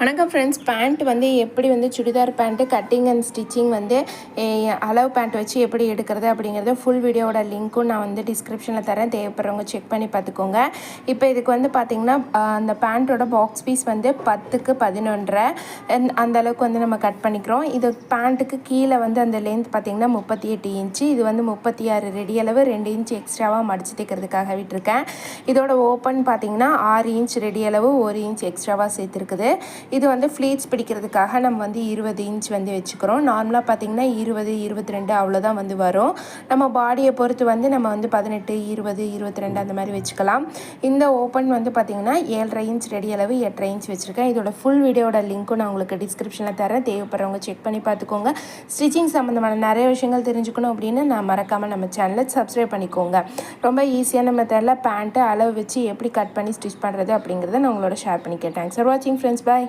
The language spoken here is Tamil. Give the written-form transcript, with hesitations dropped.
வணக்கம் ஃப்ரெண்ட்ஸ். பேண்ட் வந்து எப்படி வந்து churidar pant cutting and stitching வந்து அளவு பேண்ட் வச்சு எப்படி எடுக்கிறது அப்படிங்கிறது ஃபுல் வீடியோவோட லிங்க்கும் நான் வந்து டிஸ்கிரிப்ஷனில் தரேன். தேவைப்படுறவங்க செக் பண்ணி பார்த்துக்கோங்க. இப்போ இதுக்கு வந்து பார்த்திங்கன்னா அந்த பேண்ட்டோட பாக்ஸ் பீஸ் வந்து 10க்கு 11.5 அந்த அளவுக்கு வந்து நம்ம கட் பண்ணிக்கிறோம். இது பேண்ட்டுக்கு கீழே வந்து அந்த லென்த் பார்த்திங்கன்னா 38 இன்ச்சு. இது வந்து 36 ரெடி அளவு 2 இன்ச் எக்ஸ்ட்ராவாக மடித்து தைக்கிறதுக்காக விட்டுருக்கேன். இதோட ஓப்பன் பார்த்திங்கன்னா 6 இன்ச் ரெடி அளவு 1 இன்ச் எக்ஸ்ட்ராவாக சேர்த்துருக்குது. இது வந்து ஃப்ளீட்ஸ் பிடிக்கிறதுக்காக நம்ம வந்து 20 இன்ச் வந்து வச்சுக்கிறோம். நார்மலாக பார்த்திங்கன்னா 20, 22 அவ்வளோதான் வந்து வரும். நம்ம பாடியை பொறுத்து வந்து நம்ம வந்து 18, 20, 22 அந்த மாதிரி வச்சுக்கலாம். இந்த ஓப்பன் வந்து பார்த்திங்கன்னா 7.5 இன்ச் ரெடி அளவு 8.5 இன்ச் வச்சுருக்கேன். இதோட ஃபுல் வீடியோட லிங்க்கும் நான் உங்களுக்கு டிஸ்கிரிப்ஷனில் தரேன். தேவைப்படுறவங்க செக் பண்ணி பார்த்துக்கோங்க. ஸ்டிச்சிங் சம்மந்தமான நிறைய விஷயங்கள் தெரிஞ்சுக்கணும் அப்படின்னு நான் மறக்காமல் நம்ம சேனலை சப்ஸ்கிரைப் பண்ணிக்கோங்க. ரொம்ப ஈஸியான மெத்தடில் பேண்ட்டு அளவு வச்சு எப்படி கட் பண்ணி ஸ்டிச் பண்ணுறது அப்படிங்கிறத நான் உங்களோட ஷேர் பண்ணிக்கிறேன். தேங்க்ஸ் ஃபார் வாட்சிங் ஃப்ரெண்ட்ஸ். பாய்.